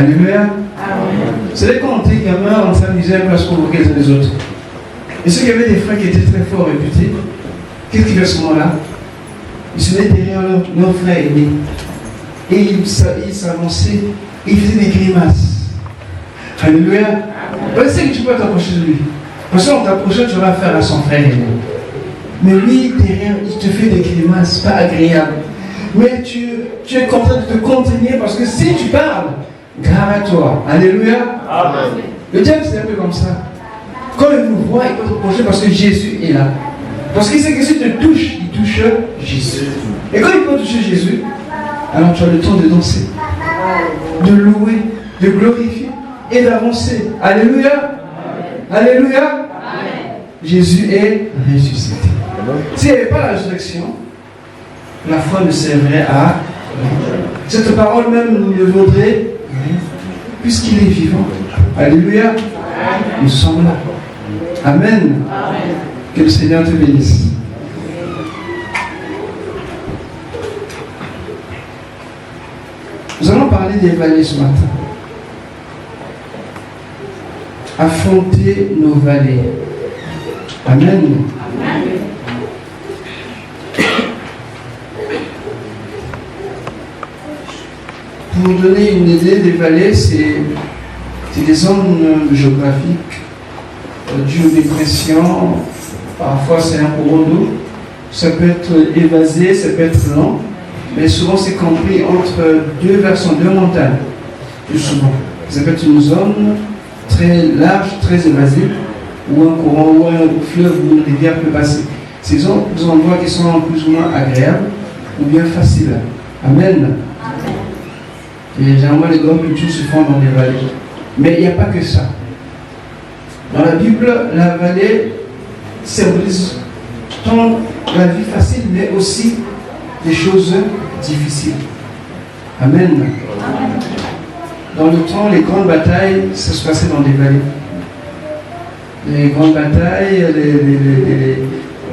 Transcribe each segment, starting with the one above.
Alléluia. Vous savez, quand on était gamin, on s'amusait un peu à se provoquer les uns les autres. Et ceux qui avaient des frères qui étaient très forts réputés, qu'est-ce qu'ils faisaient à ce moment-là? Ils se mettaient derrière leur frère aîné. Et ils s'avançaient, et ils faisaient des grimaces. Alléluia. Tu sais que tu peux t'approcher de lui. Parce qu'en t'approchant, tu vas faire à son frère aîné. Mais lui, derrière, il te fait des grimaces, pas agréables. Mais tu es content de te contenir parce que si tu parles, grave à toi. Alléluia. Amen. Le diable, c'est un peu comme ça. Quand il nous voit, il peut te projeter parce que Jésus est là. Parce qu'il sait que si tu te touches, il touche Jésus. Et quand il peut toucher Jésus, alors tu as le temps de danser, de louer, de glorifier et d'avancer. Alléluia. Alléluia. Amen. Jésus est ressuscité. S'il n'y avait pas la résurrection, la foi ne servirait à rien. Cette parole même ne vaudrait rien, puisqu'il est vivant. Alléluia. Nous sommes là. Amen. Que le Seigneur te bénisse. Nous allons parler des vallées ce matin. Affronter nos vallées. Amen. Pour vous donner une idée, des vallées, c'est des zones géographiques dues aux dépressions. Parfois c'est un courant d'eau. Ça peut être évasé, ça peut être lent. Mais souvent c'est compris entre deux versants, deux montagnes. Plus souvent. Ça peut être une zone très large, très évasive, où un courant, ou un fleuve, ou une rivière peut passer. Ce sont des endroits qui sont plus ou moins agréables, ou bien faciles. Amen. Et généralement les grandes cultures se font dans des vallées. Mais il n'y a pas que ça. Dans la Bible, la vallée symbolise tant la vie facile, mais aussi des choses difficiles. Amen. Dans le temps, les grandes batailles, ça se passait dans des vallées. Les grandes batailles,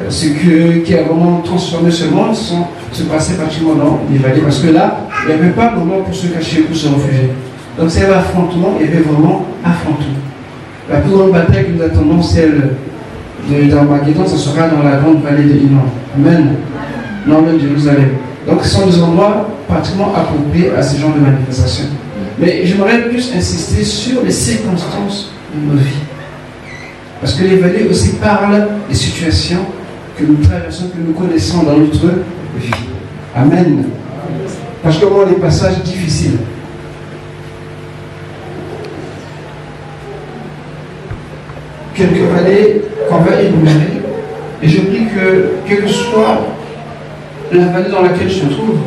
ce qui a vraiment transformé ce monde, se passait pratiquement dans des vallées. Parce que là, il n'y avait pas vraiment pour se cacher, pour se réfugier. Donc, c'est l'affrontement, il y avait vraiment affrontement. La plus grande bataille que nous attendons, celle d'Armageddon, ça sera dans la grande vallée de Hinnom. Amen. Non, même Jérusalem. Donc, ce sont des endroits pratiquement appropriés à ce genre de manifestations. Mais j'aimerais plus insister sur les circonstances de nos vies. Parce que les vallées aussi parlent des situations que nous traversons, que nous connaissons dans notre vie. Amen. Parce que on a des passages difficiles. Quelques vallées qu'on va énumérer. Et je prie que, quelle que soit la vallée dans laquelle je me trouve,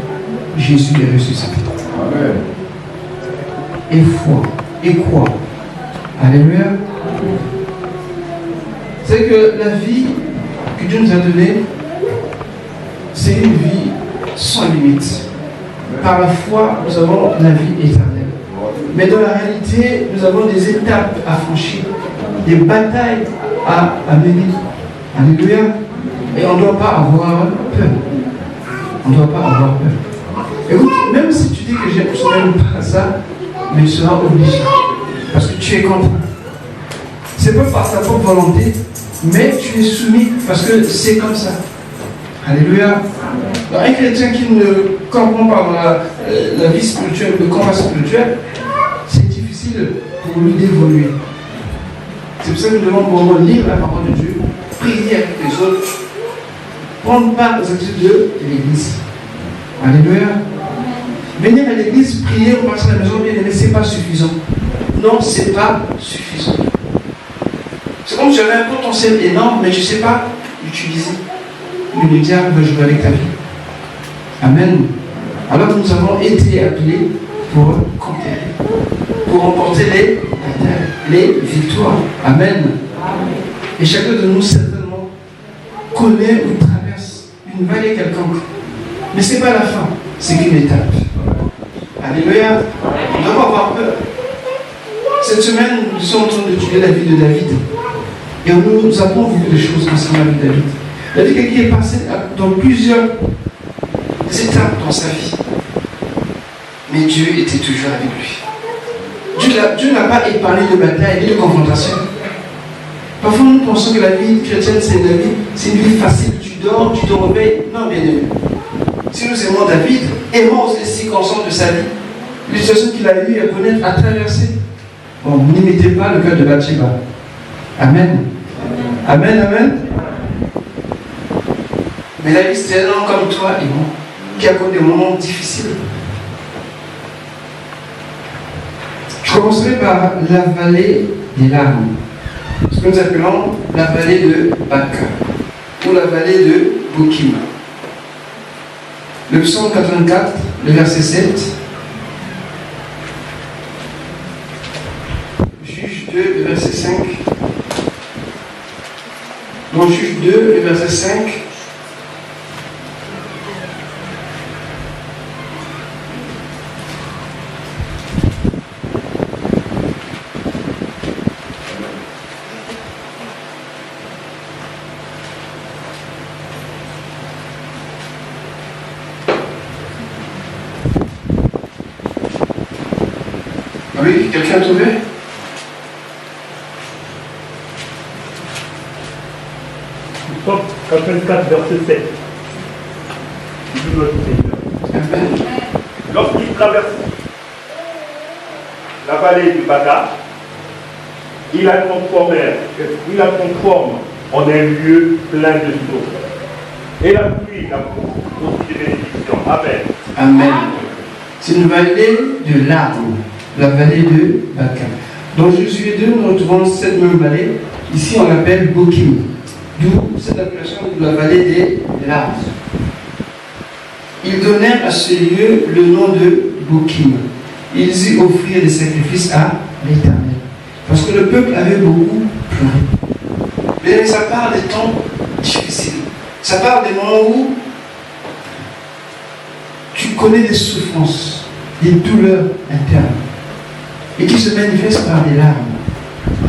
Jésus est ressuscité. Amen. Et foi. Et quoi? Alléluia. C'est que la vie que Dieu nous a donnée, c'est une vie sans limite. Par la foi, nous avons la vie éternelle. Mais dans la réalité, nous avons des étapes à franchir, des batailles à mener. Alléluia. Et on ne doit pas avoir peur. On ne doit pas avoir peur. Écoute, même si tu dis que je n'aime pas ça, mais tu seras obligé. Parce que tu es contraint. C'est pas par ta propre volonté, mais tu es soumis parce que c'est comme ça. Alléluia. Donc, un chrétien qui ne comprend pas la vie spirituelle, le combat spirituel, c'est difficile pour lui d'évoluer. C'est pour ça que nous devons vraiment lire la parole de Dieu, prier avec les autres, prendre part aux activités de l'église. Alléluia. Venir à l'église, prier ou passer à la maison bien aimée, ce n'est pas suffisant. Non, ce n'est pas suffisant. C'est comme si j'avais un potentiel énorme, mais je ne sais pas l'utiliser. Mais le diable veut jouer avec ta vie. Amen. Alors nous avons été appelés pour conquérir, pour remporter les batailles, les victoires. Amen. Et chacun de nous, certainement, connaît ou traverse une vallée quelconque. Mais ce n'est pas la fin, c'est qu'une étape. Alléluia. On ne doit pas avoir peur. Cette semaine, nous sommes en train d'étudier la vie de David. Et nous avons vu des choses concernant la vie de David. David qui est passé dans plusieurs étapes dans sa vie. Mais Dieu était toujours avec lui. Dieu n'a pas épargné de bataille et de confrontation. Parfois, nous pensons que la vie chrétienne, c'est une vie facile. Tu dors, tu te réveilles. Non, bien aimé. Si nous aimons David, aimons les circonstances de sa vie, les situations qu'il a eues à connaître, à traverser. Bon, n'imitez pas le cœur de Bathsheba. Amen. Amen, amen. Mais David, c'est un homme comme toi et moi, qui a connu des moments difficiles. Je commencerai par la vallée des larmes, ce que nous appelons la vallée de Baca, ou la vallée de Bokim. Le psaume 84, le verset 7. Juge 2, le verset 5. Dans Juge 2, le verset 5. Oui, quelqu'un a trouvé? Psaume 84, verset 7. Amen. Lorsqu'il traverse la vallée du Baca, il la transforme en un lieu plein de sources. Et la pluie la couvre aussi de bénédictions. Amen. Amen. C'est une vallée de larmes, la vallée de Baca. Dans Josué 2, nous retrouvons cette même vallée. Ici, on l'appelle Bokim. D'où cette appellation de la vallée des larmes. Ils donnèrent à ce lieu le nom de Bokim. Ils y offrirent des sacrifices à l'Éternel. Parce que le peuple avait beaucoup pleuré. Mais ça parle des temps difficiles. Ça parle des moments où tu connais des souffrances, des douleurs internes, et qui se manifestent par des larmes.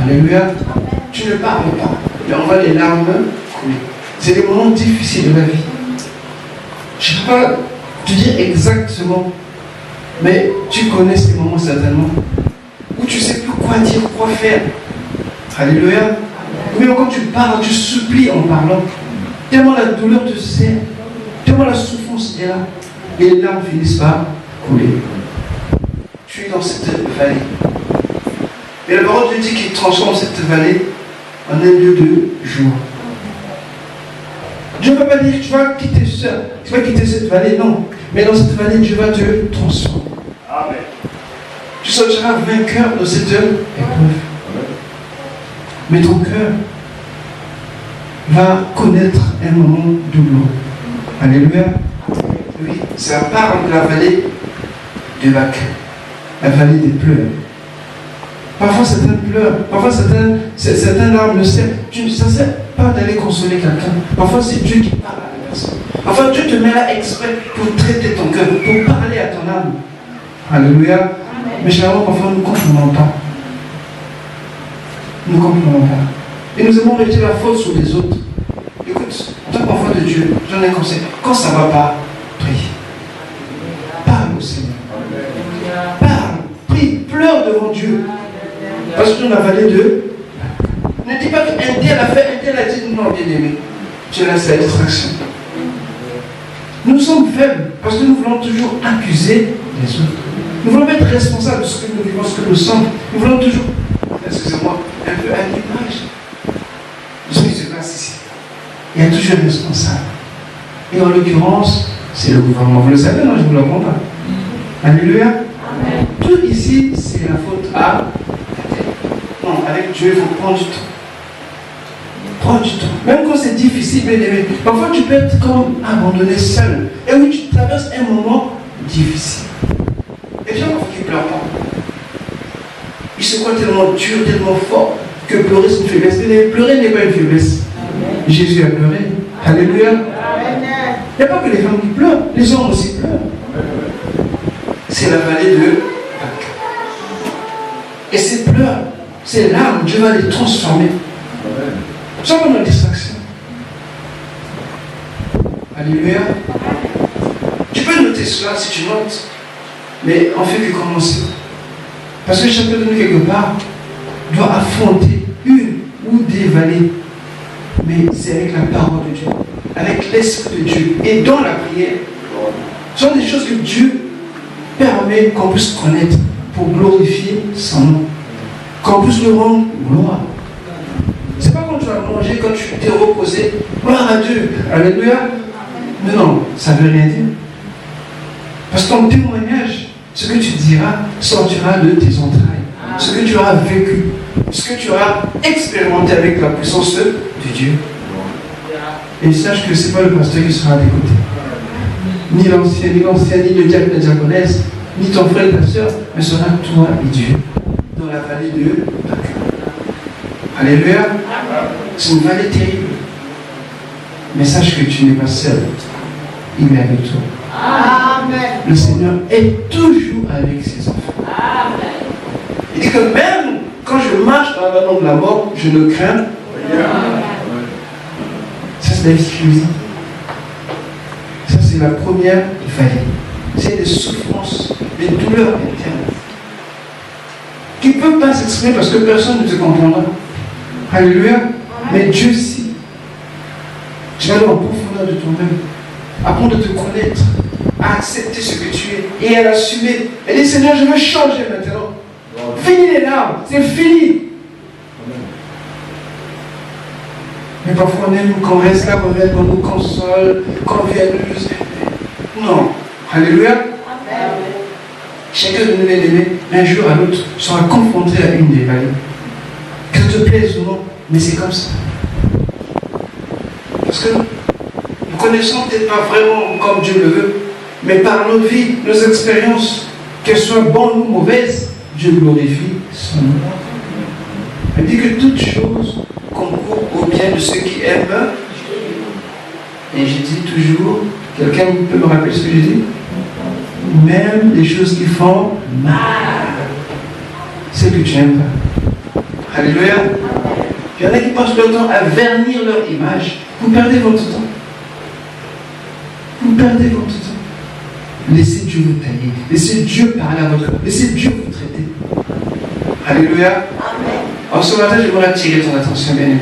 Alléluia. Tu ne parles pas, mais on voit les larmes couler. C'est des moments difficiles de la vie. Je ne peux pas te dire exactement, mais tu connais ces moments certainement, où tu ne sais plus quoi dire, quoi faire. Alléluia. Mais quand tu parles, tu supplies en parlant. Tellement la douleur te serre, tellement la souffrance est là, et les larmes finissent par couler. Tu es dans cette vallée. Et la parole de Dieu dit qu'il transforme cette vallée en un lieu de joie. Dieu ne va pas dire que tu vas quitter ça, tu vas quitter cette vallée, non. Mais dans cette vallée, Dieu va te transformer. Amen. Tu sortiras vainqueur de cette épreuve. Mais ton cœur va connaître un moment douloureux. Alléluia. Oui, ça parle de la vallée de Baca, la vallée des pleurs. Parfois certains pleurent, parfois certains larmes ne servent. Ça ne sert pas d'aller consoler quelqu'un. Parfois c'est Dieu qui parle à la personne. Parfois Dieu te met là exprès pour traiter ton cœur, pour parler à ton âme. Alléluia. Amen. Mais généralement parfois nous ne comprenons pas. Nous ne comprenons pas. Et nous aimons jeter la faute sur les autres. Écoute, en tant qu'enfant de Dieu, j'en ai un conseil. Quand ça ne va pas, prie. Parle au Seigneur. Parle, prie, pleure devant Dieu. Parce que dans la vallée de... Ne dis pas qu'un tel a fait, un tel a dit non, bien aimé. Tu laisses la distraction. Nous sommes faibles parce que nous voulons toujours accuser les autres. Nous voulons être responsables de ce que nous vivons, ce que nous sommes. Nous voulons toujours, excusez-moi, un peu à l'image de ce qui se passe ici. Il y a toujours un responsable. Et en l'occurrence, c'est le gouvernement. Vous le savez, non, je ne vous l'apprends pas. Alléluia. Amen. Tout ici, c'est la faute à... Non, avec Dieu, il faut prendre du temps. Prends du temps. Même quand c'est difficile, parfois tu peux être comme abandonné seul. Et oui, tu traverses un moment difficile. Et puis, il faut qu'il ne pleure pas. Il se croit tellement dur, tellement fort, que pleurer c'est une faiblesse. Mais pleurer n'est pas une faiblesse. Amen. Jésus a pleuré. Alléluia. Il n'y a pas que les femmes qui pleurent, les hommes aussi pleurent. C'est la vallée de Baca. Et ces pleurs, ces larmes, Dieu va les transformer. Sans comme une distraction. Alléluia. Tu peux noter cela si tu notes, mais on fait que commencer. Parce que chacun de nous, quelque part, doit affronter une ou des vallées. Mais c'est avec la parole de Dieu, avec l'Esprit de Dieu et dans la prière. Ce sont des choses que Dieu permet qu'on puisse connaître pour glorifier son nom. Qu'on puisse le rendre gloire. C'est pas quand tu vas manger, quand tu t'es reposé, gloire à Dieu, alléluia. Mais non, ça ne veut rien dire. Parce que ton témoignage, ce que tu diras, sortira de tes entrailles. Ce que tu auras vécu, ce que tu auras expérimenté avec la puissance de Dieu. Et sache que ce n'est pas le pasteur qui sera à tes côtés. Ni l'ancien, ni le diacre, la diaconesse, ni ton frère et ta soeur, mais ce sera toi et Dieu. Dans la vallée de Baca. Alléluia. C'est une vallée terrible. Mais sache que tu n'es pas seul. Il est avec toi. Amen. Le Seigneur est toujours avec ses enfants. Amen. Il dit que même quand je marche dans la vallée de la mort, je ne crains rien. Ça, c'est la difficulté. Ça, c'est la première vallée. C'est des souffrances, des douleurs internes qui ne peuvent pas s'exprimer parce que personne ne te comprendra. Alléluia. Mais Dieu sait. Tu vas aller en profondeur de toi-même. Apprendre de te connaître, à accepter ce que tu es et à l'assumer. Et dis, Seigneur, je veux changer maintenant. Fini les larmes, c'est fini. Mais parfois on aime qu'on reste là, qu'on nous console, qu'on vienne nous... Non. Alléluia. Amen. Chacun de nous, bien-aimés, un jour à l'autre, sera confronté à une des vallées. Que ça te plaise ou non, mais c'est comme ça. Parce que nous connaissons peut-être pas vraiment comme Dieu le veut, mais par nos vies, nos expériences, qu'elles soient bonnes ou mauvaises, Dieu glorifie son nom. Il dit que toutes choses concourent au bien de ceux qui aiment. Et je dis toujours, quelqu'un peut me rappeler ce que je dis? Même les choses qui font mal, c'est que tu n'aimes pas. Alléluia. Il y en a qui passent leur temps à vernir leur image. Vous perdez votre temps. Vous perdez votre temps. Laissez Dieu vous tailler. Laissez Dieu parler à votre cœur. Laissez Dieu vous traiter. Alléluia. Amen. Alors ce matin, j'aimerais attirer ton attention, bien aimé.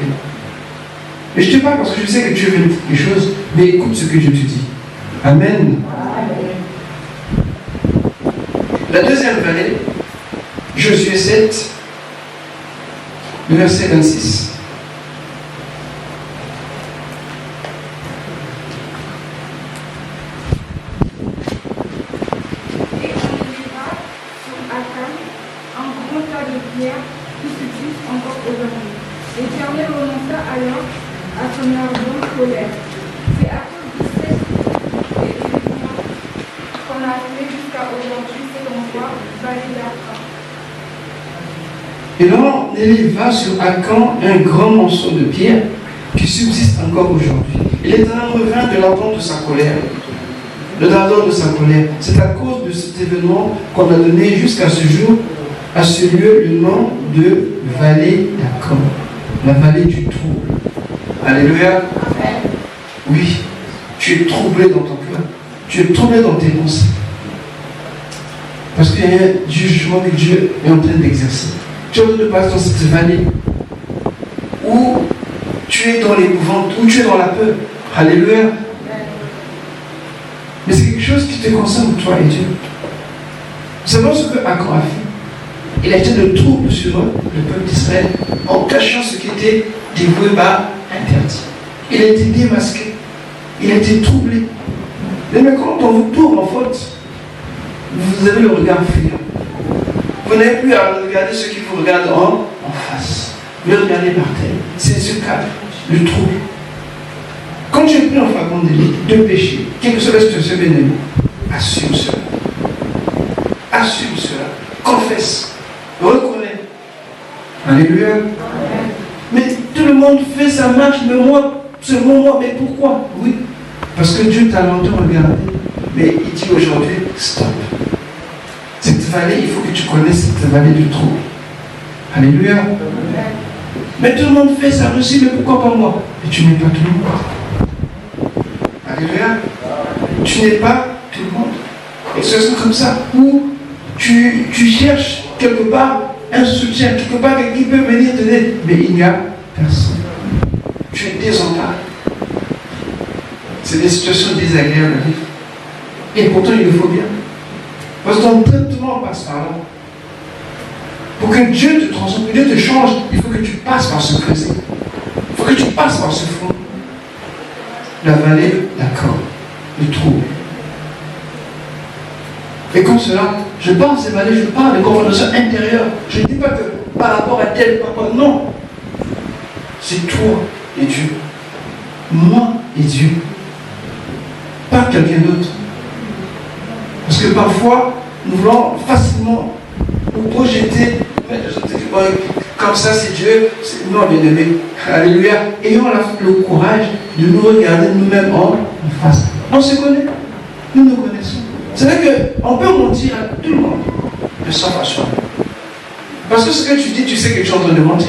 Mais je te parle parce que je sais que Dieu veut dire quelque chose, mais écoute ce que Dieu te dit. Amen. La deuxième vallée, Josué 7, le verset 26. L'Éternel remonta alors à son ardente colère. C'est à cause de cette événement qu'on a appelé jusqu'à aujourd'hui cet endroit vallée d'Akan. Et l'on éleva sur Akan un grand monceau de pierre qui subsiste encore aujourd'hui. Et l'Éternel revint de l'ardeur de sa colère. De l'ardeur de sa colère. C'est à cause de cet événement qu'on a donné jusqu'à ce jour, à ce lieu, le nom de vallée d'Akan. La vallée du trouble. Alléluia. Amen. Oui, tu es troublé dans ton cœur. Tu es troublé dans tes pensées. Parce qu'il y a un jugement que Dieu est en train d'exercer. Tu es en train de passer dans cette vallée où tu es dans l'épouvante, où tu es dans la peur. Alléluia. Amen. Mais c'est quelque chose qui te concerne, toi et Dieu. Nous savons ce que Akan a fait. Il a été de trouble sur le peuple d'Israël en cachant ce qui était dévoué par interdit. Il a été démasqué. Il a été troublé. Mais quand on vous tourne en faute, vous avez le regard fuyant. Vous n'avez plus à regarder ceux qui vous regardent en face. Vous les regardez par terre. C'est ce cadre, le trouble. Quand tu es pris en flagrant de péché, quelle que soit la situation bénévole, assume cela. Assume cela. Confesse. Reconnais. Alléluia. Amen. Mais tout le monde fait sa marche, mais moi, selon moi, mais pourquoi? Oui, parce que Dieu t'a longtemps regardé. Mais il dit aujourd'hui, stop. Cette vallée, il faut que tu connaisses cette vallée du trouble. Alléluia. Amen. Mais tout le monde fait ça aussi, mais pourquoi pas moi? Et tu n'es pas tout le monde. Alléluia. Tu n'es pas tout le monde. Et ce sont comme ça où tu cherches quelque part un soutien, quelque part qui peut venir t'aider, mais il n'y a personne. Tu es désemparé. C'est des situations désagréables à vivre. Et pourtant, il le faut bien. Parce que ton traitement passe par là. Pour que Dieu te transforme, que Dieu te change, il faut que tu passes par ce creuset. Il faut que tu passes par ce fond. La vallée, d'accord. Le trou. Et comme cela, je parle de ces vallées, je parle de confrontation intérieure. Je ne dis pas que par rapport à tel papa, non. C'est toi et Dieu. Moi et Dieu. Pas quelqu'un d'autre. Parce que parfois, nous voulons facilement nous projeter, comme ça c'est Dieu, non bien aimé. Alléluia. Ayons le courage de nous regarder nous-mêmes en face. On se connaît. Nous nous connaissons. C'est vrai qu'on peut mentir à tout le monde, mais sans façon. Parce que ce que tu dis, tu sais que tu es en train de mentir.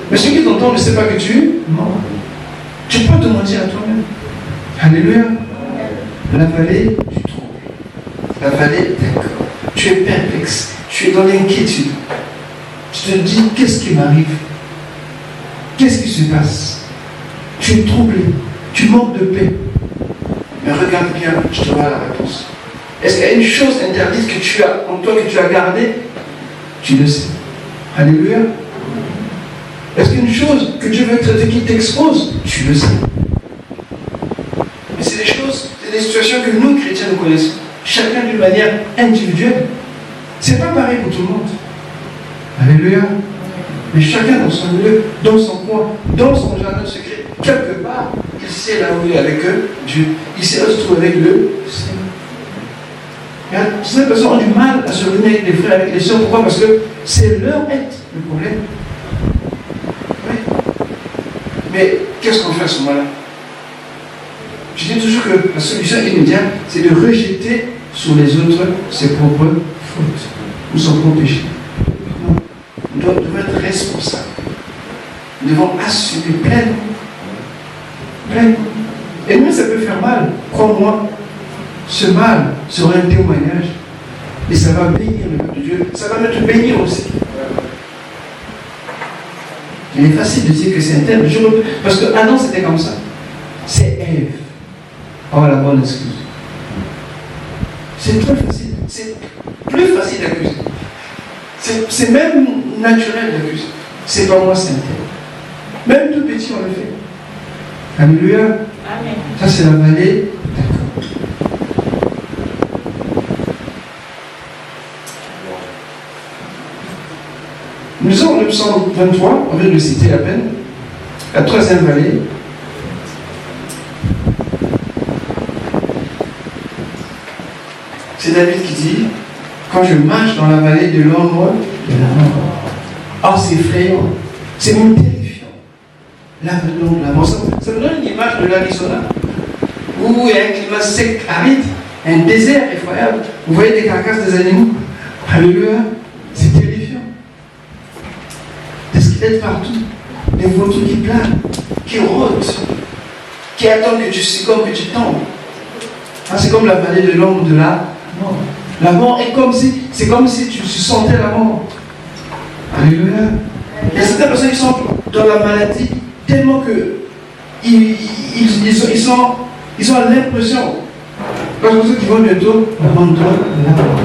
Mais ceux qui t'entendent ne savent pas que tu mens. Tu peux te mentir à toi-même. Alléluia. La vallée du trouble. La vallée, d'accord. Tu es perplexe. Tu es dans l'inquiétude. Tu te dis, qu'est-ce qui m'arrive? Qu'est-ce qui se passe? Tu es troublé. Tu manques de paix. Mais regarde bien, je te vois la réponse. Est-ce qu'il y a une chose interdite que tu as en toi, que tu as gardée? Tu le sais. Alléluia. Est-ce qu'il y a une chose que Dieu veut traiter qui t'expose? Tu le sais. Mais c'est des choses, c'est des situations que nous, chrétiens, nous connaissons. Chacun d'une manière individuelle. C'est pas pareil pour tout le monde. Alléluia. Mais chacun dans son lieu, dans son coin, dans son jardin secret, quelque part, il sait là où il est avec eux, Dieu. Il sait où se trouver avec le Seigneur. Certaines personnes ont du mal à se réunir avec les frères, avec les sœurs. Pourquoi? Parce que c'est leur être le problème. Oui. Mais qu'est-ce qu'on fait à ce moment-là? Je dis toujours que la solution immédiate, c'est de rejeter sur les autres ses propres fautes ou son propre péché. Non. Nous devons être responsables. Nous devons assumer pleinement. Pleinement. Et même ça peut faire mal. Crois-moi, ce mal sera un témoignage. Et ça va bénir le peuple de Dieu. Ça va te bénir aussi. Il est facile de dire que c'est un tel. Parce que Adam c'était comme ça. C'est Ève. Oh la bonne excuse. C'est très facile. C'est plus facile d'accuser. C'est même naturel d'accuser. C'est pas moi, c'est un tel. Même tout petit, on le fait. Alléluia. Amen. Ça, c'est la vallée. D'accord. Nous sommes le psaume 23, on vient de le citer à peine. La troisième vallée. C'est David qui dit, quand je marche dans la vallée de l'ombre de la mort. Oh, c'est effrayant. C'est même terrifiant. La vallée de l'ombre de la mort. Ça me donne une image de l'Arizona, où il y a un climat sec, aride, un désert effroyable. Vous voyez des carcasses des animaux. Alléluia. C'est terrifiant. Des squelettes partout. Des vautours qui planent, qui rôdent, qui attendent que tu succombes, que tu tombes. Ah, c'est comme la vallée de l'ombre de la mort. La mort est comme si, c'est comme si tu sentais la mort. Alléluia. Il y a certaines personnes qui sont dans la maladie tellement que ils ont l'impression, quand je sais qu'ils vont bientôt abandonner la mort.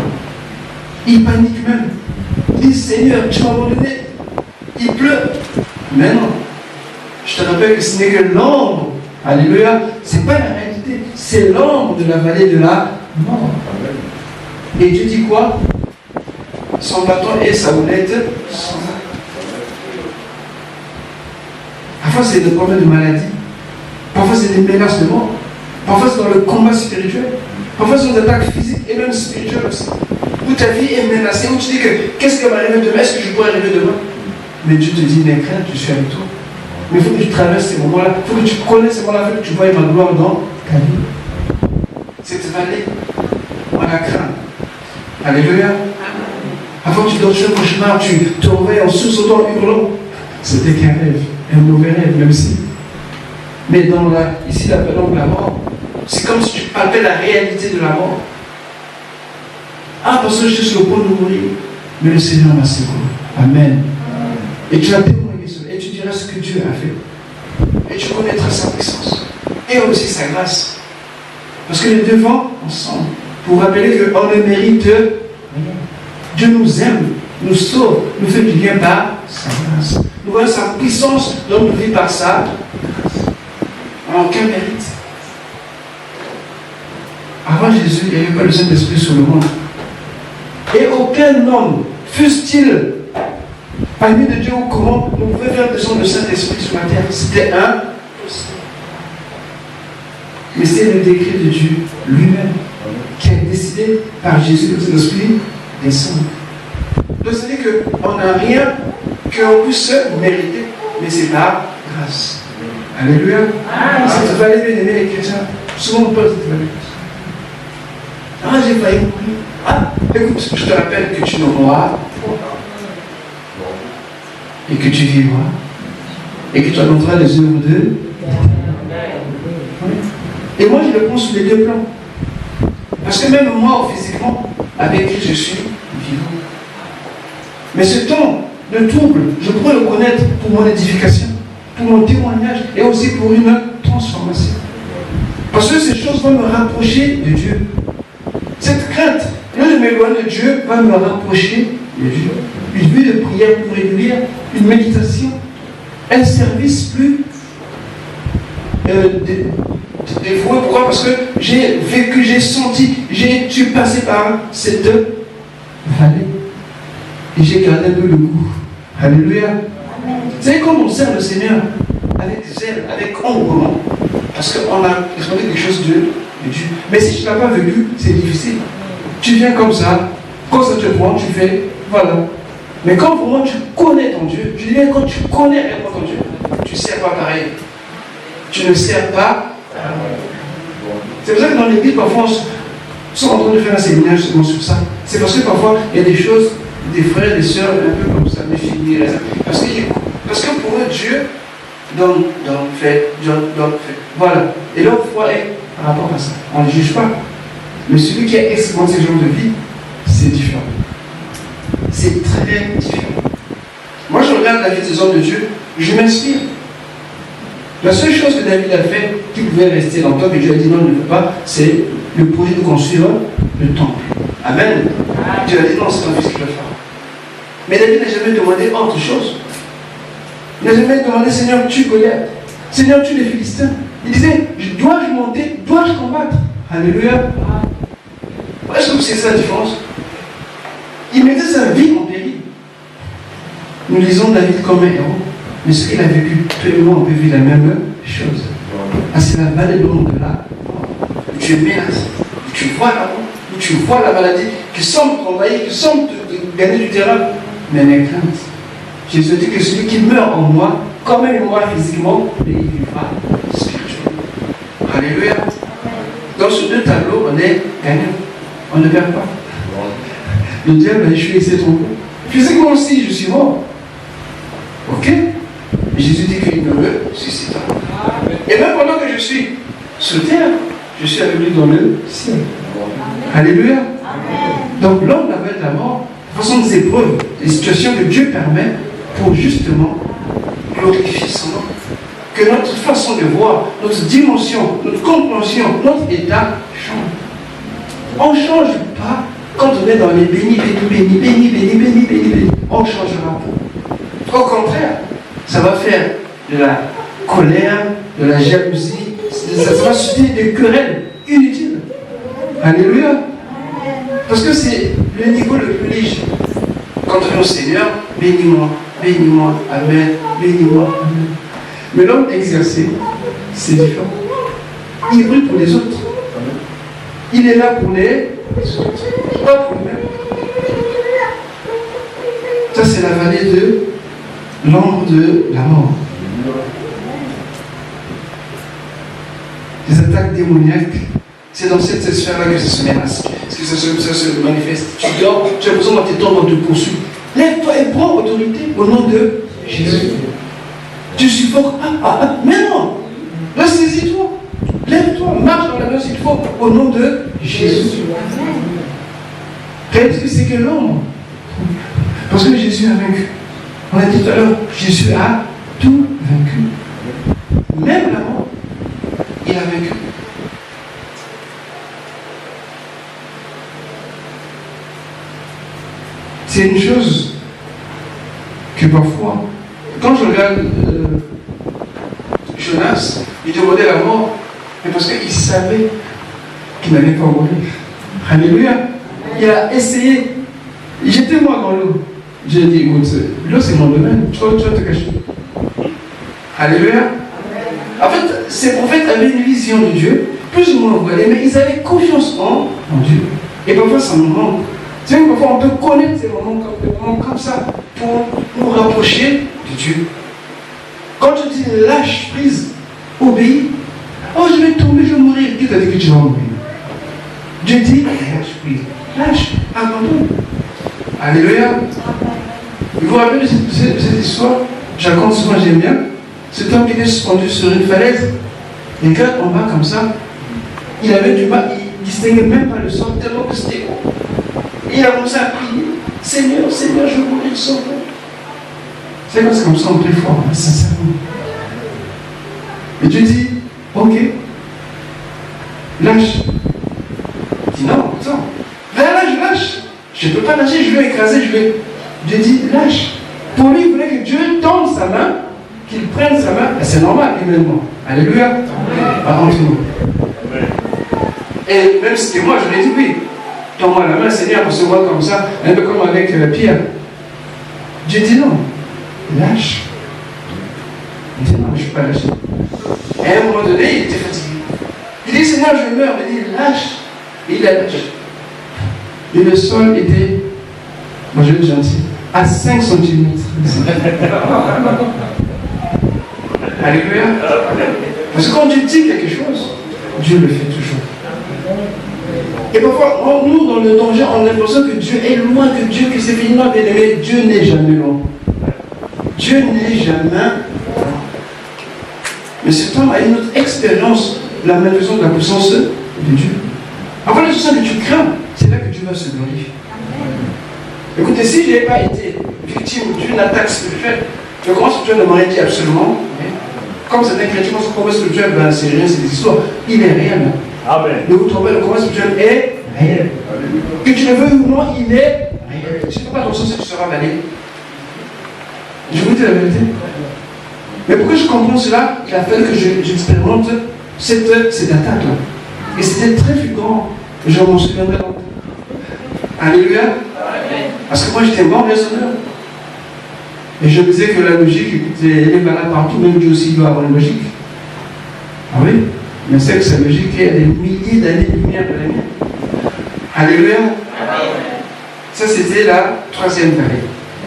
Ils paniquent même. Ils disent, Seigneur, tu m'as abandonné. Ils pleurent. Mais non. Je te rappelle que ce n'est que l'ombre. Alléluia. Ce n'est pas la réalité. C'est l'ombre de la vallée de la mort. Et Dieu dit quoi? Son bâton et sa houlette. Parfois c'est des problèmes de maladie. Parfois c'est des menaces de mort. Parfois c'est dans le combat spirituel. Parfois c'est des attaques physiques et même spirituelles aussi. Où ta vie est menacée, où tu dis que qu'est-ce qui va m'arriver demain? Est-ce que je pourrais arriver demain? Mais Dieu te dit, n'aie crainte, je suis avec toi. Mais il faut que tu traverses ces moments-là. Il faut que tu connaisses ces moments-là, il faut que tu vois ma gloire dans ta vie. Cette vallée, on la craint. Alléluia. Avant que tu dors sur un cauchemar, tu te réveilles en sursautant, en hurlant. C'était qu'un rêve, un mauvais rêve, même si. Mais ici, la mort, c'est comme si tu palpais la réalité de la mort. Ah, parce que je suis sur le point de mourir. mais le Seigneur m'a secouru. Amen. Et tu vas témoigner cela, et tu diras ce que Dieu a fait. Et tu connaîtras sa puissance, et aussi sa grâce. Parce que les deux vont ensemble, pour rappeler qu'on ne mérite rien. Dieu nous aime, nous sauve, nous fait du bien par sa grâce. Nous voyons sa puissance dans nos vies par sa grâce. On n'a aucun mérite. Avant Jésus, il n'y avait pas le Saint-Esprit sur le monde. Et aucun homme, fût-il parmi de Dieu ou comment, ne pouvait faire descendre le Saint-Esprit sur la terre. C'était impossible. Mais c'est le décret de Dieu lui-même qui a décidé par Jésus que le Saint-Esprit descende. Donc c'est-à-dire qu'on n'a rien qu'on puisse mériter, mais c'est par grâce. Alléluia. Cette vallée, bien aimé les chrétiens, souvent on pose cette vallée. Ah, j'ai failli mourir. Ah, écoute, je te rappelle que tu mourras et que tu vivras et que tu annonceras les œuvres de. Et moi, je le prends sur les deux plans. Parce que même moi, physiquement, avec qui je suis vivant. Mais ce temps de trouble, je pourrais le connaître pour mon édification, pour mon témoignage et aussi pour une transformation. Parce que ces choses vont me rapprocher de Dieu. Cette crainte, là je m'éloigne de Dieu, va me rapprocher de Dieu. Une vie de prière plus régulière, une méditation, un service plus dévoué. Pourquoi? Parce que j'ai vécu, j'ai senti, je suis passé par cette vallée. Et j'ai gardé un peu le goût. Alléluia. Vous savez, quand on sert le Seigneur avec zèle, avec engouement, parce qu'on a expérimenté quelque chose de Dieu. Mais si tu ne l'as pas vécu, c'est difficile. Tu viens comme ça, quand ça te prend, tu fais, voilà. Mais quand vraiment tu connais ton Dieu, je dis bien quand tu connais réellement ton Dieu, tu ne sers pas pareil. Tu ne sers pas pareil. C'est pour ça que dans l'église, parfois, on est en train de faire un séminaire justement sur ça. C'est parce que parfois, il y a des choses, des frères, des sœurs, un peu comme ça, des filles, parce que pour eux, Dieu donne, fait. Voilà. Et leur foi est par rapport à ça. On ne juge pas. Mais celui qui a expérimenté ce genre de vie, c'est différent. C'est très différent. Moi, je regarde la vie des hommes de Dieu, je m'inspire. La seule chose que David a fait, qui pouvait rester longtemps, mais Dieu a dit non, ne le fais pas, c'est le projet de construire le temple. Amen. Dieu a dit non, c'est ton fils qui le fera. Mais David n'a jamais demandé autre chose. Il n'a jamais demandé, Seigneur, tue Goliath. Seigneur, tue les Philistins. Il disait, dois-je monter, dois-je combattre? Alléluia. Est-ce que c'est ça la différence? Il mettait sa vie en péril. Nous lisons David comme un héros, mais ce qu'il a vécu, tout le monde peut vivre la même chose. Ah, c'est la vallée de l'ombre de la mort. Tu es menacé, tu vois la mort, tu vois la maladie qui semble t'envahir, qui semble te gagner du terrain. Mais n'aie crainte. Jésus dit que celui qui meurt en moi, comme il mourra physiquement, mais il vivra spirituellement. Alléluia. Dans ce deux tableaux, on est gagnant. On ne perd pas. Le diable a échoué, c'est trop beau. Physiquement aussi, je suis mort. Ok? Jésus dit qu'il ne me suscite pas. Et même pendant que je suis sur terre, je suis avec lui dans le ciel. Alléluia. Donc l'homme n'avait la mort, de façon des épreuves, des situations que Dieu permet pour justement glorifier son nom. Que notre façon de voir, notre dimension, notre compréhension, notre état change. On ne change pas quand on est dans les bénis. On ne changera pas. Au contraire, ça va faire de la colère, de la jalousie, ça va susciter des querelles inutiles. Alléluia. Parce que c'est le niveau le plus léger. Quand on est au Seigneur, bénis-moi, Amen, bénis-moi, Amen. Mais l'homme exercé, c'est différent. Il brille pour les autres. Il est là pour les autres, pas pour lui-même. Ça, c'est la vallée de l'ombre de la mort. Les attaques démoniaques, c'est dans cette sphère-là que ça se menace, que ça se manifeste. Tu dors, tu as besoin de tes tombes de poursuite. Lève-toi et prends autorité au nom de Jésus. Tu supportes. Mais non! Ressaisis-toi. Lève-toi, marche dans la main s'il faut, au nom de Jésus. Réalise que c'est que l'homme Parce que Jésus a vaincu. On a dit tout à l'heure, Jésus a tout vaincu. Même la mort, il a vaincu. C'est une chose que parfois, quand je regarde Jonas, il demandait la mort, mais parce qu'il savait qu'il n'allait pas mourir. Alléluia. Il a essayé. Jetez-moi dans l'eau. J'ai dit, écoute, l'eau c'est mon domaine, tu vas te cacher. Alléluia. En fait, ces prophètes avaient une vision de Dieu, plus ou moins voilée, mais ils avaient confiance en Dieu. Et parfois ça nous manque. C'est vrai que parfois on peut connaître ces moments comme ça pour nous rapprocher de Dieu. Quand tu dis lâche prise, obéis. Oh, je vais tomber, je vais mourir. Qui t'a dit que tu vas mourir? Dieu dit lâche prise. Lâche, abandonne. Alléluia. Vous vous rappelez de cette histoire? Je raconte souvent, j'aime bien. Cet homme qui était suspendu sur une falaise. Et quand on va comme ça, il avait du mal, il ne distinguait même pas le sol, tellement que c'était haut. Et il a commencé à prier. Seigneur, Seigneur, je veux mourir, sauve-moi. C'est comme ça, on prie fort, hein, sincèrement. Et Dieu dit, ok, lâche. Il dit, non, attends, lâche. Je ne peux pas lâcher, je vais écraser, Dieu dit, lâche. Pour lui, il voulait que Dieu tende sa main, qu'il prenne sa main. Et c'est normal, humainement. Alléluia. Entre nous. Et même si c'était moi, je lui ai dit, oui, tends-moi la main, Seigneur, pour se voir comme ça, un peu comme avec Pierre. Dieu dit non, lâche. Il dit non, je ne suis pas lâché. Et à un moment donné, il était fatigué. Il dit, Seigneur, je meurs. Il dit, lâche. Et il a lâché. Et le sol était, moi je vais être gentil, à 5 cm. Alléluia. Parce que quand Dieu dit quelque chose, Dieu le fait toujours. Et parfois, nous, dans le danger, on a l'impression que Dieu est loin, que Dieu, que c'est fini. Non, bien aimé, Dieu n'est jamais loin. Dieu n'est jamais loin. Mais cet homme a une autre expérience de la manifestation de la puissance de Dieu. Avant les choses que tu crains, c'est là que Dieu va se glorifier. Écoutez, si je n'ai pas été victime d'une attaque spirituelle, le combat spirituel ne m'aurait dit absolument. Comme certains chrétiens pensent que le combat spirituel, ben, c'est rien, c'est des histoires. Il est réel. Amen. Ne vous trompez, le combat spirituel est réel. Que tu le veux ou non, il est réel. Si tu ne fais pas attention, tu seras valé. Je vous dis la vérité. Mais pourquoi je comprends cela? Il a fallu que j'expérimente cette attaque-là. Et c'était très fréquent. Je m'en souviendrai longtemps. Alléluia. Parce que moi j'étais mort raisonneur. Et je me disais que la logique, écoutez, elle est valable partout, même Dieu aussi doit avoir une logique. Ah oui? Mais c'est que sa logique est à des milliers d'années-lumière de la mienne. Alléluia. Ça c'était la 3e vallée.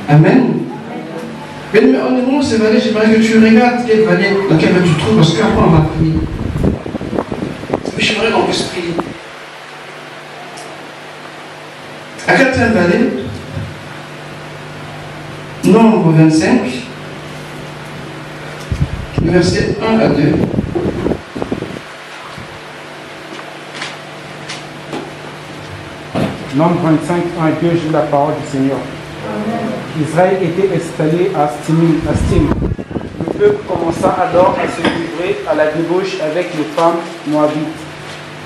Amen. Mais honnêtement, ces vallées, j'aimerais que tu regardes quelle vallée, dans quelle vallée tu te trouves, parce qu'après on va prier. Mais j'aimerais qu'on puisse prier. La 4e vallée, Nombre 25, versets 1 à 2. Nombre 25, 1 et 2, j'ai la parole du Seigneur. Israël était installé à Stim. Le peuple commença alors à se livrer à la débauche avec les femmes moabites.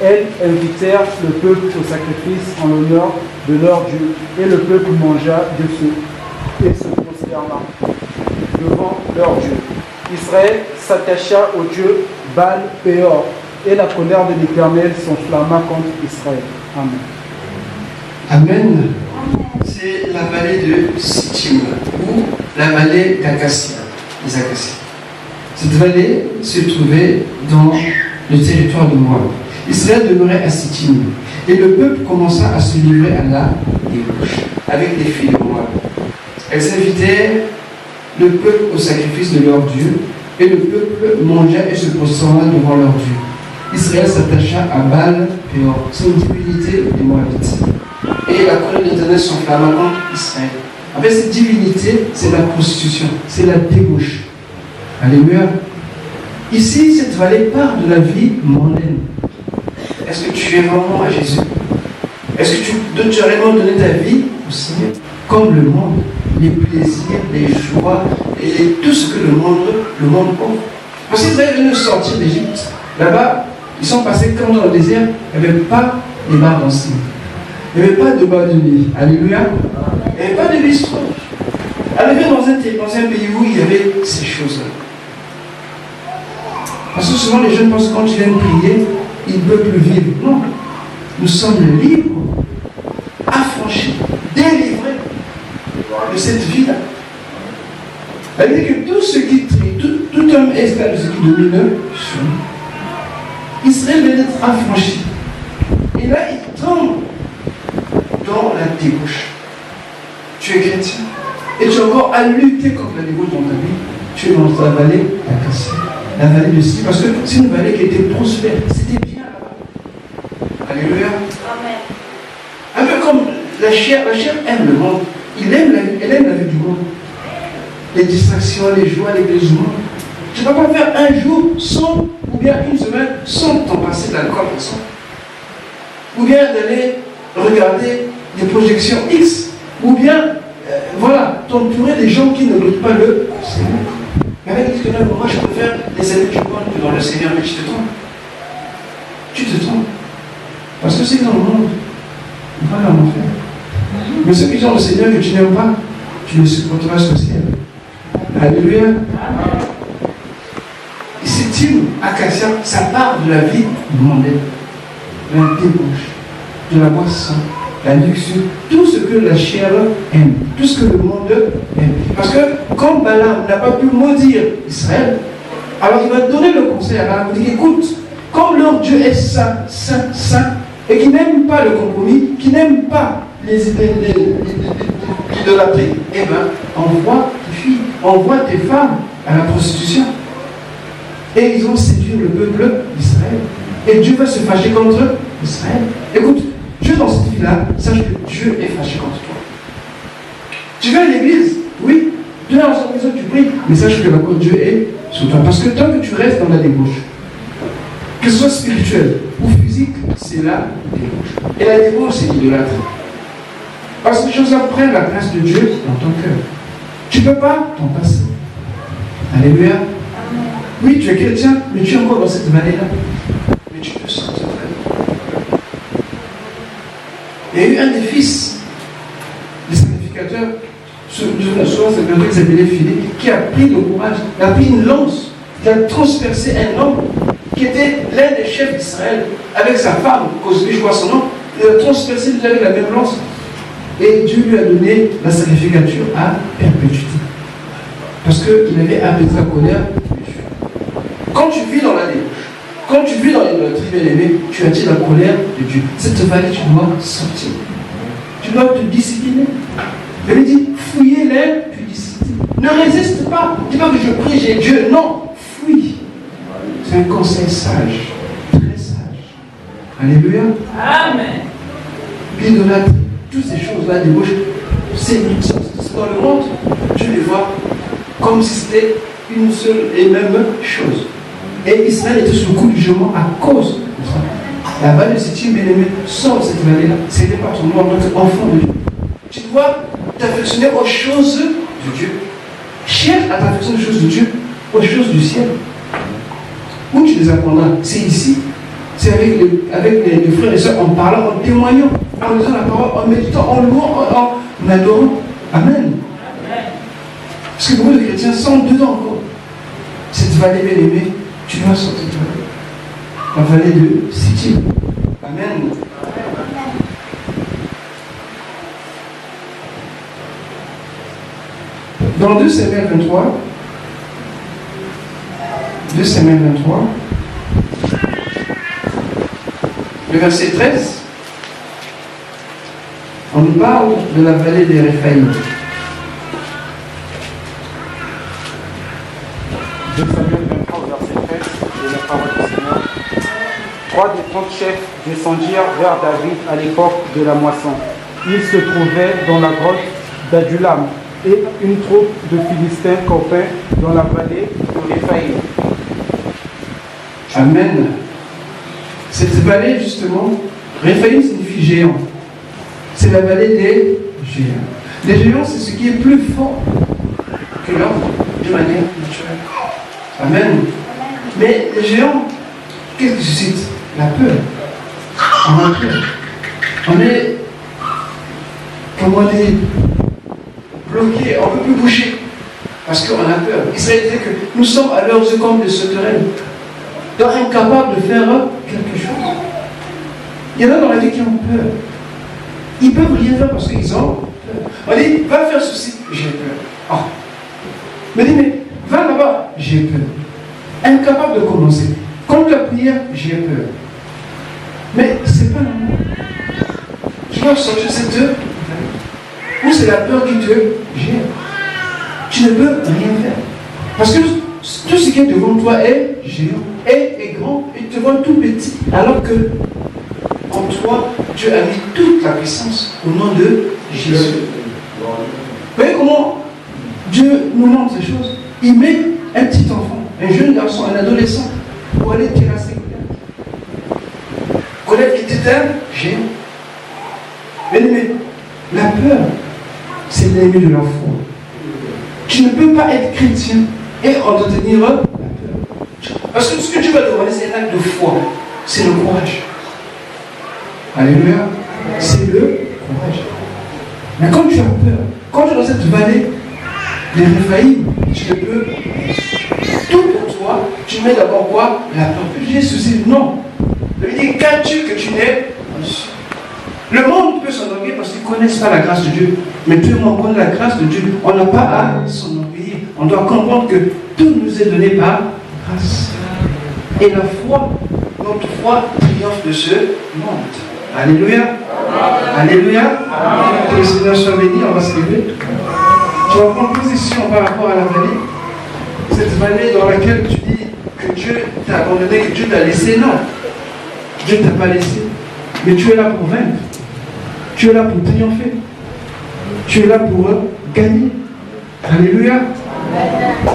Elles invitèrent le peuple au sacrifice en l'honneur de leur Dieu, et le peuple mangea de ce et se prosterna devant leur Dieu. Israël s'attacha au Dieu Baal Péor, et la colère de l'Éternel s'enflamma contre Israël. Amen. Amen. C'est la vallée de Sittim, ou la vallée d'Acacia, des Acacias. Cette vallée se trouvait dans le territoire de Moab. Israël demeurait à Sittim, et le peuple commença à se livrer à la débauche avec les filles de Moab. Elles invitaient le peuple au sacrifice de leur Dieu, et le peuple mangea et se prosterna devant leur Dieu. Israël s'attacha à Baal Péor, c'est une divinité des Moabites. Et la colère de l'Éternel s'enflamma contre Israël. En fait, cette divinité, c'est la prostitution, c'est la débauche. Alléluia. Ici, cette vallée part de la vie mondaine. Est-ce que tu es vraiment à Jésus? Est-ce que tu as réellement donné ta vie au Seigneur? Comme le monde. les plaisirs, les joies et tout ce que le monde offre. Parce qu'ils avaient venu sortir d'Égypte. Là-bas, ils sont passés comme dans le désert, il n'y avait pas de bar d'anciens. Il n'y avait pas de bar de nuit. Alléluia. Il n'y avait pas de bistrot. Arrivé dans un pays où il y avait ces choses-là. Parce que souvent les jeunes pensent que quand ils viennent prier, ils ne peuvent plus vivre. Non. Nous sommes libres, affranchis, délivrés de cette vie-là. Ça veut dire que tout ce qui trie, tout homme esclave de ce qui domine sur nous, Israël vient d'être affranchi. Et là, il tombe dans la débauche. Tu es chrétien. Et tu as encore à lutter contre la débauche dans ta vie. Tu es dans la vallée d'Acacia, la vallée de Sili, parce que c'est une vallée qui était prospère. C'était bien là-bas. Alléluia. Amen. Un peu comme la chair aime le monde. Elle aime la vie du monde. Les distractions, les joies, les plaisirs du monde. Tu ne peux pas faire un jour sans, ou bien une semaine, sans t'en passer d'alcool, ou bien d'aller regarder des projections X, ou bien t'entourer des gens qui ne glorifient pas le Seigneur. Mais avec que moi je préfère les amis du monde que dans le Seigneur, mais tu te trompes. Tu te trompes. Parce que c'est dans le monde. Voilà mon frère. Mais ceux qui sont le Seigneur que tu n'aimes pas, tu les supporteras sur le ciel. Alléluia. Et cette île, Acacia, ça part de la vie mondaine, de la débauche, de la boisson, la luxure, tout ce que la chair aime, tout ce que le monde aime. Parce que quand Balaam n'a pas pu maudire Israël, alors il va donner le conseil à Balaam, il dit écoute, comme leur Dieu est saint, saint, saint, et qui n'aime pas le compromis, qui n'aime pas l'idolâtrie, eh bien, envoie tes filles, envoie tes femmes à la prostitution. Et ils vont séduire le peuple d'Israël. Et Dieu va se fâcher contre Israël. Écoute, Dieu dans cette vie-là, sache que Dieu est fâché contre toi. Tu viens à l'église, oui, Dieu est dans son maison, tu pries, mais sache que la cause de Dieu est sur toi. Parce que tant que tu restes dans la débauche, que ce soit spirituel ou physique, c'est la débauche. Et la débauche, c'est l'idolâtrie. Parce que les choses prennent la place de Dieu dans ton cœur. Tu ne peux pas t'en passer. Alléluia. Oui, tu es chrétien, mais tu es encore dans cette vallée-là. Mais tu peux sortir de la. Il y a eu un des fils des sacrificateurs, souvent c'est quelqu'un qui s'appelait Philippe, qui a pris le courage, il a pris une lance, qui a transpercé un homme qui était l'un des chefs d'Israël, avec sa femme, Cosby, je crois son nom, il a transpercé déjà avec la même lance. Et Dieu lui a donné la sacrificature à perpétuité. Parce qu'il avait apaisé la colère de Dieu. Quand tu vis dans la débauche, quand tu vis dans l'idolâtrie, bien-aimé, tu attires la colère de Dieu. Cette vallée, tu dois sortir. Tu dois te discipliner. Il lui dit, fouillez les pudicités. Ne résiste pas. Dis pas que je prie, j'ai Dieu. Non, fouille. C'est un conseil sage. Très sage. Alléluia. Amen. L'idolâtrie, toutes ces choses-là, débauche, c'est dans le monde, je les vois comme si c'était une seule et même chose. Et Israël était sous le coup du jugement à cause de ça. La vallée de Sittim, bien-aimé, sort de cette vallée-là. C'était pas ton nom en tant qu'enfant de Dieu. Tu dois t'affectionner aux choses de Dieu. Cherche à t'affectionner aux choses de Dieu, aux choses du ciel. Où tu les apprendras? C'est ici. C'est avec les frères et sœurs, en parlant, en témoignant, en lisant la parole, en méditant, en louant, en adorant. Amen. Parce que beaucoup de chrétiens sont dedans encore. Cette vallée bien-aimée, tu dois sortir de la vallée de Sittim. Amen. Dans 2 Samuel 23, le verset 13, on nous parle de la vallée des Réphaïm. 2 Samuel 23, verset 13, de la parole du Seigneur. 3 des 30 chefs descendirent vers David à l'époque de la moisson. Ils se trouvaient dans la grotte d'Adulam et une troupe de Philistins campaient dans la vallée de Réphaïm. Amen. Cette vallée, justement, Réphaïm signifie géant. C'est la vallée des géants. Les géants, c'est ce qui est plus fort que l'homme, de manière naturelle. Amen. Mais les géants, qu'est-ce qui suscite? La peur. On a peur. On est, comment dire, bloqué, on ne peut plus bouger. Parce qu'on a peur. Israël disait que nous sommes à leurs yeux comme des sauterelles, donc incapables de faire quelque chose. Il y en a dans la vie qui ont peur. Ils ne peuvent rien faire parce qu'ils ont peur. On dit, va faire ceci, j'ai peur. Oh. Me dit, mais va là-bas, j'ai peur. Incapable de commencer. Comme la prière, j'ai peur. Mais ce n'est pas l'amour. Tu dois sortir cette peur. Ou c'est la peur qui te gère. Tu ne peux rien faire. Parce que tout ce qui est devant toi est géant, est grand, et te voit tout petit. Alors que en toi, Dieu a mis toute la puissance au nom de Jésus. Vous voyez comment Dieu nous montre ces choses? Il met un petit enfant, un jeune garçon, un adolescent, pour aller terrasser Goliath. Goliath était un géant. Mais la peur, c'est l'ennemi de la foi. Tu ne peux pas être chrétien et entretenir la peur. Parce que ce que tu vas demander, c'est un acte de foi. C'est le courage. Alléluia. C'est le courage. Mais quand tu as peur, quand tu es dans cette vallée des Réphaïm, tu ne peux tout pour toi. Tu mets d'abord quoi? La peur. J'ai ceci. Non. Il dit, qu'as-tu que tu n'es reçu? Le monde peut s'enorgueillir parce qu'ils ne connaissent pas la grâce de Dieu. Mais tout le monde connaît la grâce de Dieu. On n'a pas à s'enorgueillir. On doit comprendre que tout nous est donné par grâce. Et la foi, notre foi triomphe de ce monde. Alléluia. Alléluia. Que le Seigneur soit béni. On va se lever. Tu vas prendre position par rapport à la vallée. Cette vallée dans laquelle tu dis que Dieu t'a abandonné, que Dieu t'a laissé. Non. Dieu ne t'a pas laissé. Mais tu es là pour vaincre. Tu es là pour triompher. Tu es là pour gagner. Alléluia.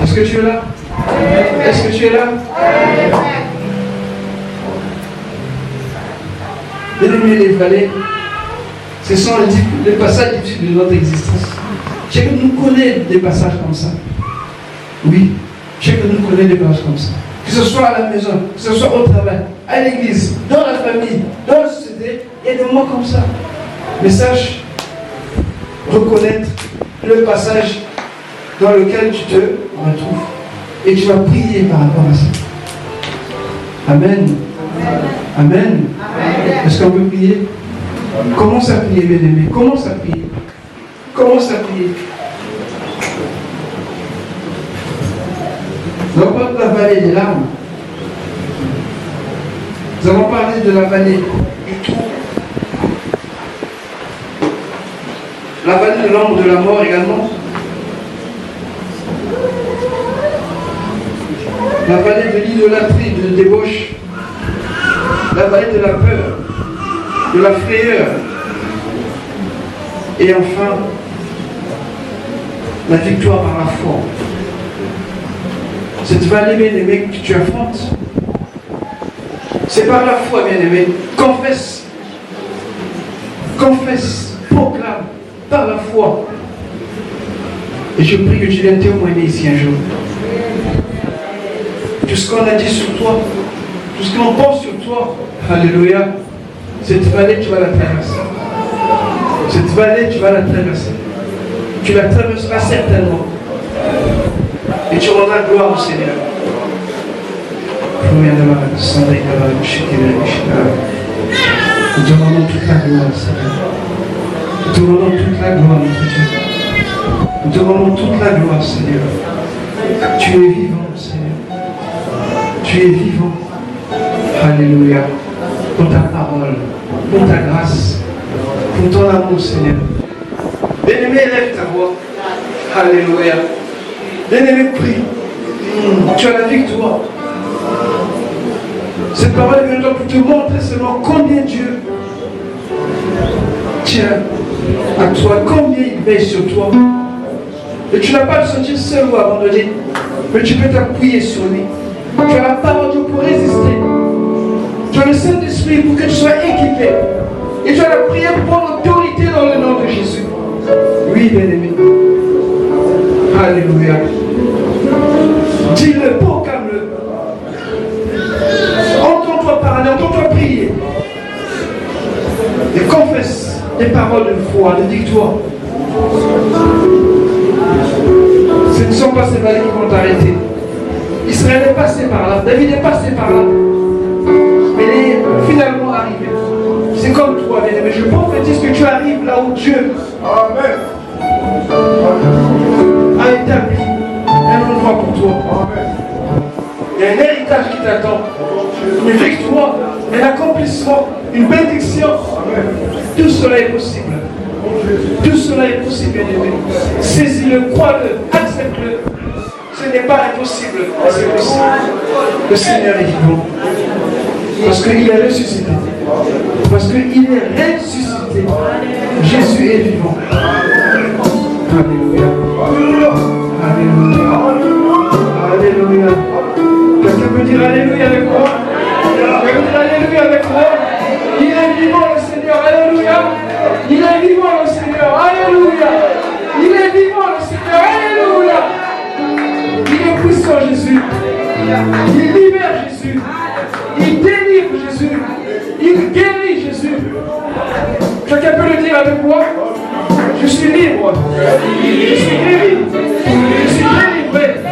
Est-ce que tu es là? Est-ce que tu es là? Bien-aimés, les vallées, ce sont les passages difficiles de notre existence. Chacun nous connaît des passages comme ça. Oui, chacun nous connaît des passages comme ça. Que ce soit à la maison, que ce soit au travail, à l'église, dans la famille, dans la société, il y a des moments comme ça. Mais sache reconnaître le passage dans lequel tu te retrouves. Et tu vas prier par rapport à ça. Amen. Amen. Est-ce qu'on peut prier? Commence à prier, bien-aimé. Commence à prier. Commence à prier. Nous avons parlé de la vallée des larmes. Nous avons parlé de la vallée du trou. La vallée de l'ombre de la mort également. La vallée de l'idolâtrie, de la débauche. La vallée de la peur, de la frayeur. Et enfin, la victoire par la foi. Cette vallée, bien-aimée, que tu affrontes, c'est par la foi, bien-aimé. Confesse. Confesse. Proclame. Par la foi. Et je prie que tu viennes témoigner ici un jour. Tout ce qu'on a dit sur toi, tout ce qu'on pense sur toi, alléluia, cette vallée, tu vas la traverser. Cette vallée, tu vas la traverser. Tu la traverseras certainement. Et tu rendras gloire au Seigneur. Nous te rendons toute la gloire, Seigneur. Nous te rendons toute la gloire, notre Dieu. Nous te rendons toute la gloire, Seigneur. Tu es vivant, Seigneur. Tu es vivant. Alléluia. Pour ta parole, pour ta grâce, pour ton amour, Seigneur. Bien-aimé, lève ta voix. Alléluia. Bien-aimé, prie. Tu as la victoire. Cette parole est venue pour te montrer seulement combien Dieu tient à toi, combien il veille sur toi. Et tu n'as pas à te sentir seul ou abandonné, mais tu peux t'appuyer sur lui. Tu as la parole de Dieu pour résister. Tu as le Saint-Esprit pour que tu sois équipé. Et tu as la prière pour l'autorité dans le nom de Jésus. Oui, bien-aimé. Alléluia. Dis-le, proclame-le. Entends-toi parler, entends-toi prier. Et confesse des paroles de foi, de victoire. Ce ne sont pas ces vallées qui vont t'arrêter. Israël est passé par là, David est passé par là. Mais il est finalement arrivé. C'est comme toi, bien-aimé. Je prophétise que tu arrives là où Dieu a établi un endroit pour toi. Il y a un héritage qui t'attend. Une victoire, un accomplissement, une bénédiction. Tout cela est possible. Tout cela est possible, bien-aimé. Saisis-le, crois-le, accepte-le. Ce n'est pas impossible, mais c'est possible. Le Seigneur est vivant. Parce qu'il est ressuscité. Parce qu'il est ressuscité. Jésus est vivant. Alléluia. Alléluia. Alléluia. Quelqu'un peut dire Alléluia avec moi? Quelqu'un peut dire Alléluia avec moi? Il est vivant le Seigneur. Alléluia. Il est vivant le Seigneur. Alléluia. Il est vivant le Seigneur. Alléluia. Il est puissant Jésus. Il libère Jésus. Il délivre Jésus. Il guérit Jésus. Quelqu'un peut le dire avec moi? Je suis libre. Je suis guéri. Je suis délivré.